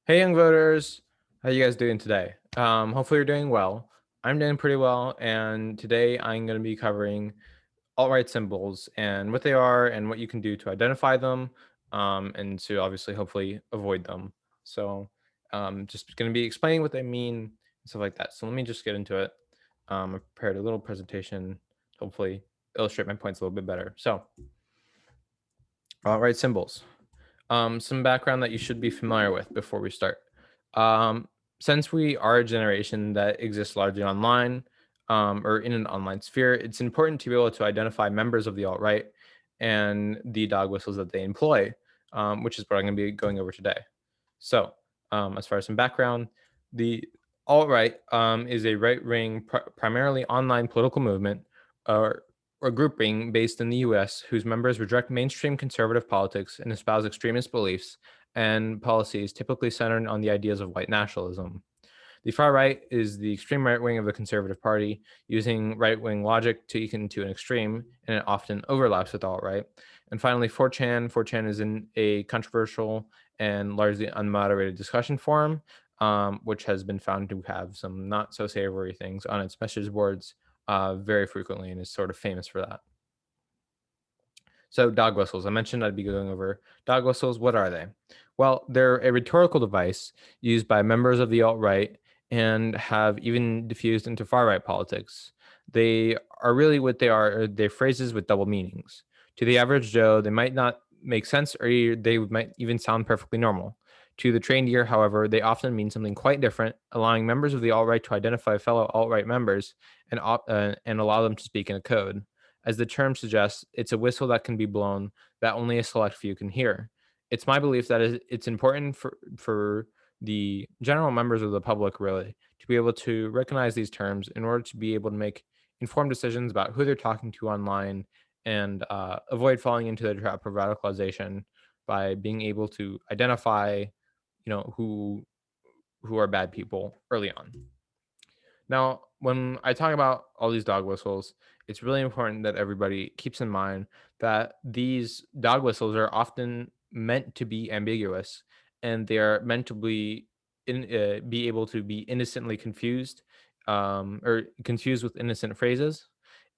Hey, young voters, how you guys doing today? Hopefully you're doing well. I'm doing pretty well, and today I'm going to be covering alt-right symbols and what they are and what you can do to identify them, and to obviously, hopefully, avoid them. So, just going to be explaining what they mean and stuff like that. So let me just get into it. I prepared a little presentation, to hopefully illustrate my points a little bit better. So, alt-right symbols. Some background that you should be familiar with before we start. Um, since we are a generation that exists largely online, or in an online sphere, it's important to be able to identify members of the alt right and the dog whistles that they employ, which is what I'm going to be going over today. So, as far as some background, the alt right is a right wing, primarily online political movement, or grouping based in the US whose members reject mainstream conservative politics and espouse extremist beliefs and policies typically centered on the ideas of white nationalism. The far right is the extreme right wing of the Conservative Party, using right wing logic to taken to an extreme, and it often overlaps with alt right. And finally, 4chan. 4chan is a controversial and largely unmoderated discussion forum, which has been found to have some not so savory things on its message boards very frequently and is sort of famous for that. So, dog whistles. I mentioned I'd be going over dog whistles. What are they? Well, they're a rhetorical device used by members of the alt right and have even diffused into far right politics. They are really what they are. They're phrases with double meanings. To the average Joe, they might not make sense or they might even sound perfectly normal. To the trained ear, however, they often mean something quite different, allowing members of the alt right to identify fellow alt right members and allow them to speak in a code. As the term suggests, it's a whistle that can be blown that only a select few can hear. It's my belief that it's important for the general members of the public, really, to be able to recognize these terms in order to be able to make informed decisions about who they're talking to online and avoid falling into the trap of radicalization by being able to identify, who are bad people early on. Now, when I talk about all these dog whistles, it's really important that everybody keeps in mind that these dog whistles are often meant to be ambiguous, and they are meant to be able to be innocently confused, or confused with innocent phrases.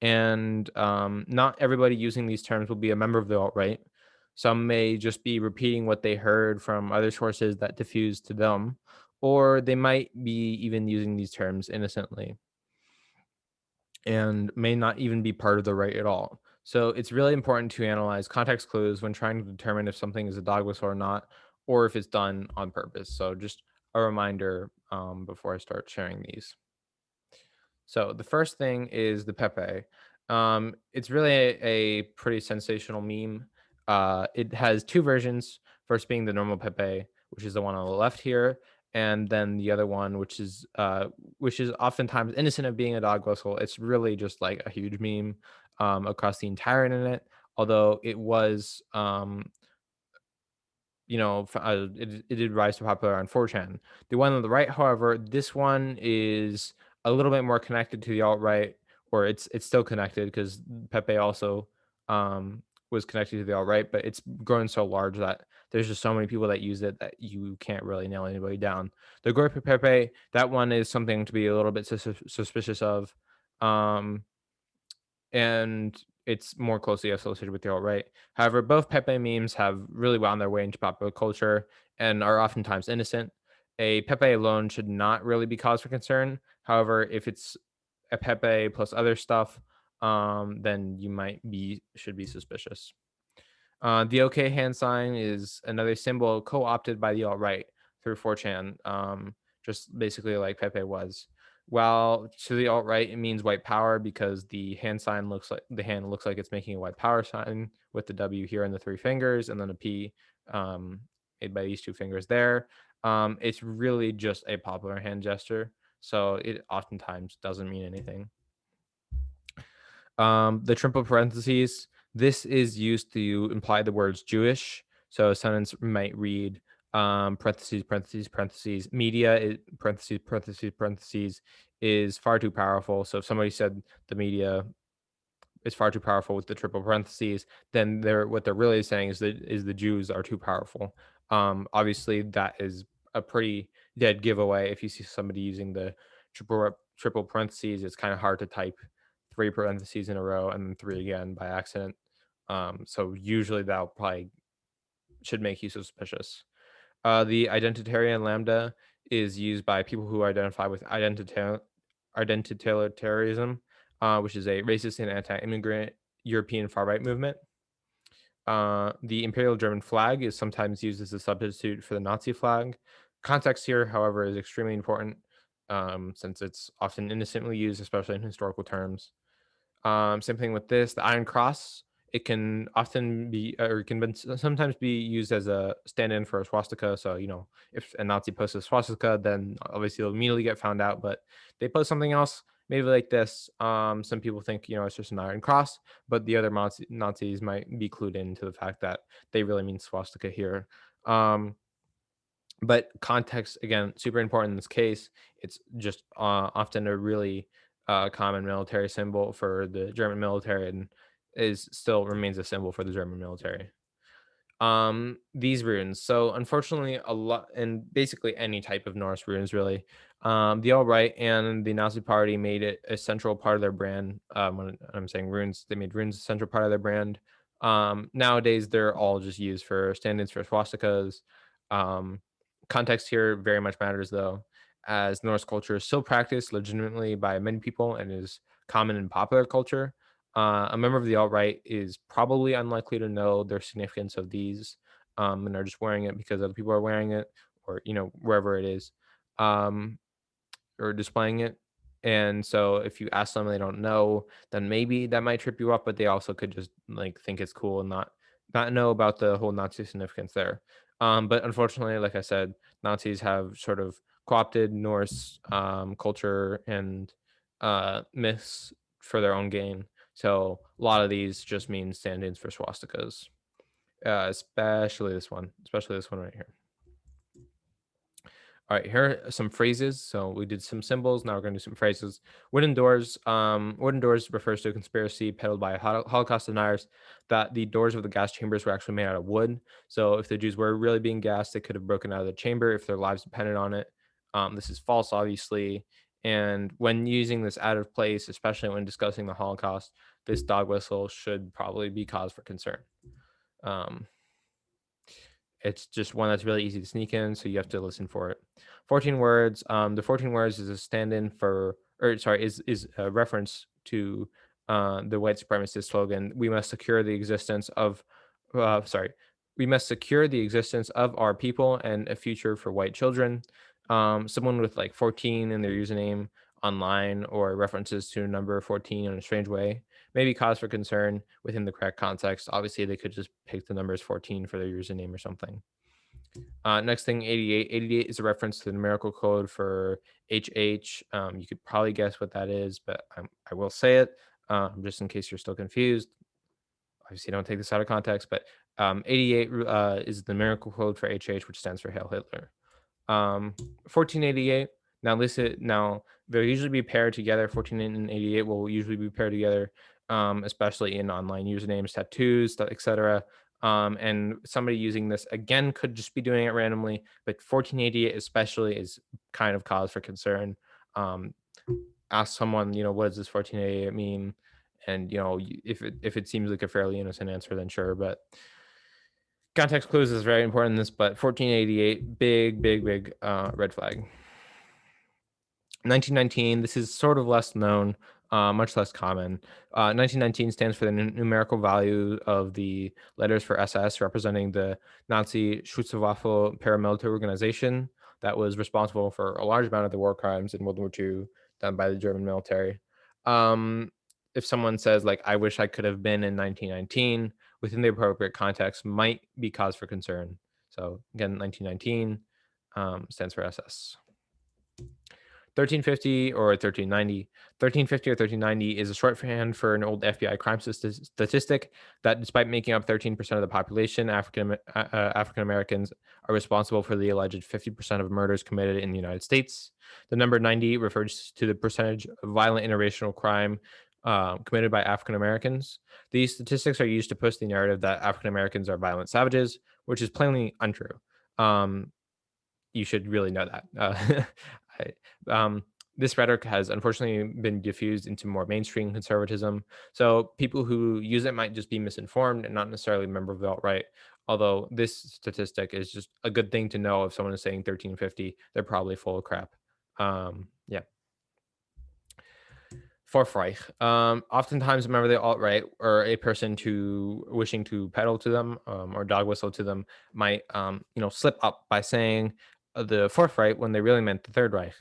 And not everybody using these terms will be a member of the alt right. Some may just be repeating what they heard from other sources that diffuse to them, or they might be even using these terms innocently and may not even be part of the right at all. So it's really important to analyze context clues when trying to determine if something is a dog whistle or not, or if it's done on purpose. So just a reminder before I start sharing these. So the first thing is the Pepe. It's really a pretty sensational meme. It has two versions. First being the normal Pepe, which is the one on the left here, and then the other one, which is oftentimes innocent of being a dog whistle. It's really just like a huge meme across the entire internet. Although it was it did rise to popular on 4chan. The one on the right, however, this one is a little bit more connected to the alt right, or it's still connected because Pepe also was connected to the alt right, but it's grown so large that there's just so many people that use it that you can't really nail anybody down. The Goy Pepe, that one is something to be a little bit suspicious of. Um, and it's more closely associated with the alt-right. However, both Pepe memes have really wound their way into popular culture and are oftentimes innocent. A Pepe alone should not really be cause for concern. However, if it's a Pepe plus other stuff, then you might be should be suspicious. The OK hand sign is another symbol co-opted by the alt-right through 4chan, just basically like Pepe was. While to the alt-right, it means white power because the hand looks like it's making a white power sign with the W here and the three fingers, and then a P made by these two fingers there. It's really just a popular hand gesture, so it oftentimes doesn't mean anything. The triple parentheses, this is used to imply the words Jewish. So a sentence might read parentheses, parentheses, parentheses, media, parentheses, parentheses, parentheses is far too powerful. So if somebody said the media is far too powerful with the triple parentheses, then what they're really saying is that is the Jews are too powerful. Obviously, that is a pretty dead giveaway. If you see somebody using the triple parentheses, it's kind of hard to type three parentheses in a row and then three again by accident. So usually that'll probably should make you suspicious. The identitarian lambda is used by people who identify with identitarianism, which is a racist and anti-immigrant European far-right movement. The Imperial German flag is sometimes used as a substitute for the Nazi flag. Context here, however, is extremely important since it's often innocently used, especially in historical terms. Same thing with this, the Iron Cross. It can often be, or it can sometimes be used as a stand-in for a swastika. So, if a Nazi posts a swastika, then obviously they'll immediately get found out. But they post something else, maybe like this. Some people think, it's just an Iron Cross, but the other Nazis might be clued into the fact that they really mean swastika here. Um, but context, again, super important in this case. It's just often a really common military symbol for the German military, and is still remains a symbol for the German military. These runes, so unfortunately a lot, and basically any type of Norse runes really, the alt-right and the Nazi party made it a central part of their brand. When I'm saying runes, they made runes a central part of their brand. Nowadays they're all just used for stand-ins for swastikas. um, Context here very much matters though, as Norse culture is still practiced legitimately by many people and is common in popular culture. A member of the alt-right is probably unlikely to know their significance of these, and are just wearing it because other people are wearing it, or wherever it is, um, or displaying it. And so if you ask them, they don't know, then maybe that might trip you up. But they also could just like think it's cool and not know about the whole Nazi significance there. But unfortunately, like I said, Nazis have sort of co-opted Norse culture and myths for their own gain. So a lot of these just mean stand-ins for swastikas, especially this one right here. All right, here are some phrases. So we did some symbols. Now we're going to do some phrases. Wooden doors. Wooden doors refers to a conspiracy peddled by Holocaust deniers that the doors of the gas chambers were actually made out of wood. So if the Jews were really being gassed, they could have broken out of the chamber if their lives depended on it. This is false, obviously. And when using this out of place, especially when discussing the Holocaust, this dog whistle should probably be cause for concern. Um, it's just one that's really easy to sneak in, so you have to listen for it. 14 words. The 14 words is a stand-in for, or sorry, is a reference to the white supremacist slogan: "We must secure the existence of, sorry, we must secure the existence of our people and a future for white children." Someone with like 14 in their username online, or references to number 14 in a strange way, maybe cause for concern within the correct context. Obviously, they could just pick the numbers 14 for their username or something. Next thing, 88. 88 is a reference to the numerical code for HH. You could probably guess what that is, but I will say it just in case you're still confused. Obviously, don't take this out of context, but 88 is the numerical code for HH, which stands for Hail Hitler. 1488. Now they'll usually be paired together. 14 and 88 will usually be paired together, especially in online usernames, tattoos, etc. And somebody using this again could just be doing it randomly, but 1488 especially is kind of cause for concern. Um, Ask someone, what does this 1488 mean? And if it seems like a fairly innocent answer, then sure. But context clues is very important in this, but 1488, big, big, big red flag. 1919, this is sort of less known, much less common. 1919 stands for the numerical value of the letters for SS, representing the Nazi Schutzwaffe paramilitary organization that was responsible for a large amount of the war crimes in World War II done by the German military. Um, if someone says, like, I wish I could have been in 1919, within the appropriate context, might be cause for concern. So, again, 1919 stands for SS. 1350 or 1390. 1350 or 1390 is a shorthand for an old FBI crime statistic that, despite making up 13% of the population, African Americans are responsible for the alleged 50% of murders committed in the United States. The number 90 refers to the percentage of violent interracial crime committed by African Americans. These statistics are used to push the narrative that African Americans are violent savages, which is plainly untrue. Um, you should really know that. I, this rhetoric has unfortunately been diffused into more mainstream conservatism. So people who use it might just be misinformed and not necessarily a member of the alt right. Although this statistic is just a good thing to know. If someone is saying 1350, they're probably full of crap. Yeah. Fourth Reich. Oftentimes, a member of the alt right or a person to wishing to peddle to them or dog whistle to them might, slip up by saying the Fourth Reich when they really meant the Third Reich.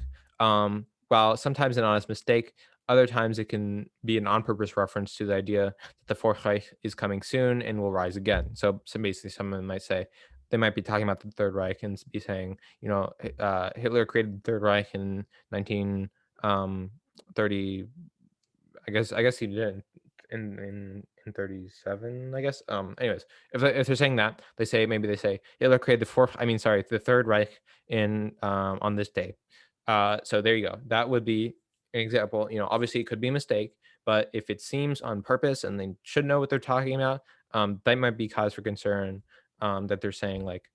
While sometimes an honest mistake, other times it can be an on-purpose reference to the idea that the Fourth Reich is coming soon and will rise again. So basically, someone might say they might be talking about the Third Reich and be saying, Hitler created the Third Reich in 1930. I guess he did in 37, I guess. Anyways, if they're saying that, maybe they say Hitler created the Third Reich in on this day. So there you go. That would be an example. Obviously it could be a mistake, but if it seems on purpose and they should know what they're talking about, that might be cause for concern. That they're saying like,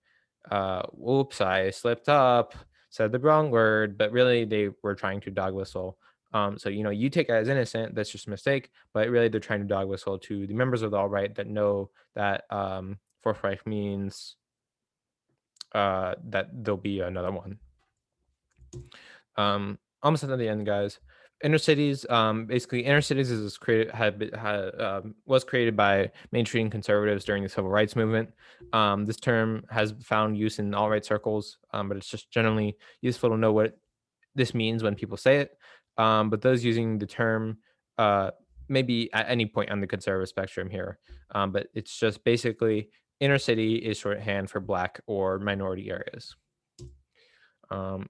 "Whoops, I slipped up, said the wrong word," but really they were trying to dog whistle. So you take it as innocent. That's just a mistake. But really, they're trying to dog whistle to the members of the alt right that know that Fourth Reich means that there'll be another one. Almost at the end, guys. Inner cities, basically, inner cities was created by mainstream conservatives during the civil rights movement. This term has found use in alt right circles, but it's just generally useful to know what this means when people say it. But those using the term uh, maybe at any point on the conservative spectrum here. But it's just basically inner city is shorthand for black or minority areas.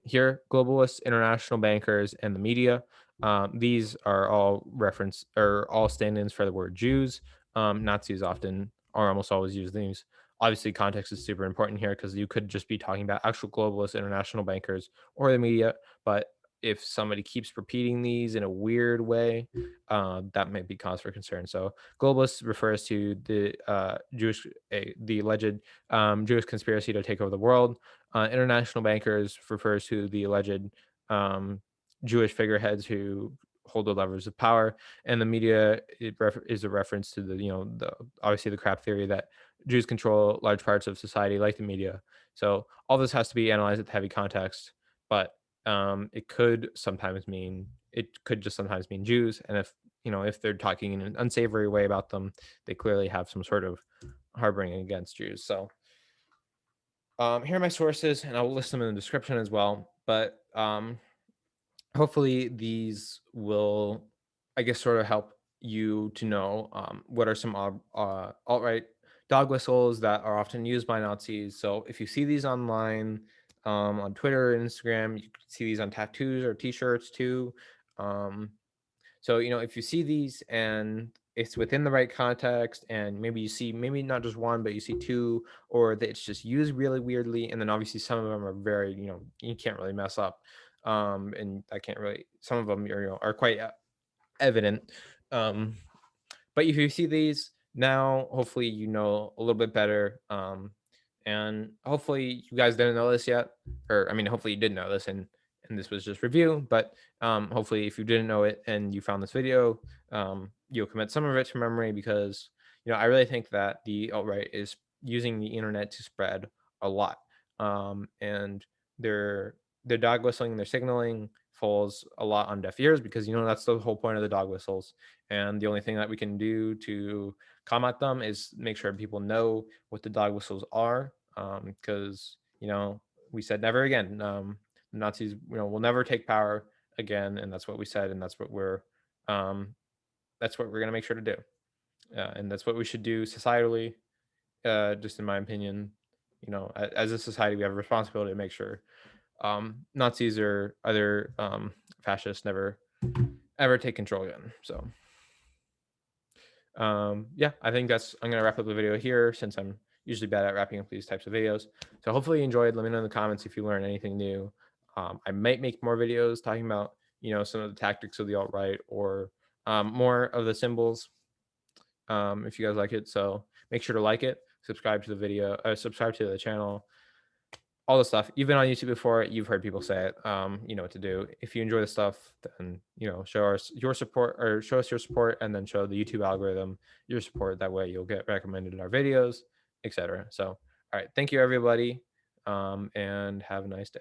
Here, globalists, international bankers, and the media. These are all reference or all stand-ins for the word Jews. Nazis often or almost always use these. Obviously, context is super important here because you could just be talking about actual globalists, international bankers, or the media. But if somebody keeps repeating these in a weird way, that may be cause for concern. So, globalist refers to the alleged Jewish conspiracy to take over the world. International bankers refers to the alleged um, Jewish figureheads who hold the levers of power, and the media is a reference to the obviously the crap theory that Jews control large parts of society, like the media. So all this has to be analyzed with heavy context, but it could just sometimes mean Jews, and if they're talking in an unsavory way about them, they clearly have some sort of harboring against Jews. So here are my sources, and I will list them in the description as well. But hopefully, these will, I guess, sort of help you to know what are some alt right dog whistles that are often used by Nazis. So if you see these online, on Twitter and Instagram, you can see these on tattoos or T-shirts too. Um, so, if you see these and it's within the right context, and maybe you see maybe not just one, but you see two, or that it's just used really weirdly, and then obviously some of them are very, you can't really mess up. And I can't really, some of them are quite evident. Um, but if you see these now, hopefully you know a little bit better. And hopefully you guys didn't know this yet, or I mean, hopefully you did know this, and this was just review. But hopefully, if you didn't know it and you found this video, you'll commit some of it to memory because I really think that the alt right is using the internet to spread a lot, and their dog whistling, their signaling falls a lot on deaf ears because that's the whole point of the dog whistles, and the only thing that we can do to combat them is make sure people know what the dog whistles are, because we said never again. The Nazis will never take power again, and that's what we said, and um, that's what we're going to make sure to do, and that's what we should do societally. Just in my opinion, as a society, we have a responsibility to make sure Nazis or other fascists never ever take control again. So yeah, I think I'm gonna wrap up the video here since I'm usually bad at wrapping up these types of videos. So hopefully you enjoyed. Let me know in the comments if you learned anything new. I might make more videos talking about some of the tactics of the alt right, or more of the symbols, if you guys like it. So make sure to like it, subscribe to the channel, all the stuff. You've been on YouTube before, you've heard people say it. You know what to do. If you enjoy the stuff, then show us your support, or show us your support, and then show the YouTube algorithm your support. That way you'll get recommended our videos, etc. So all right, thank you everybody, and have a nice day.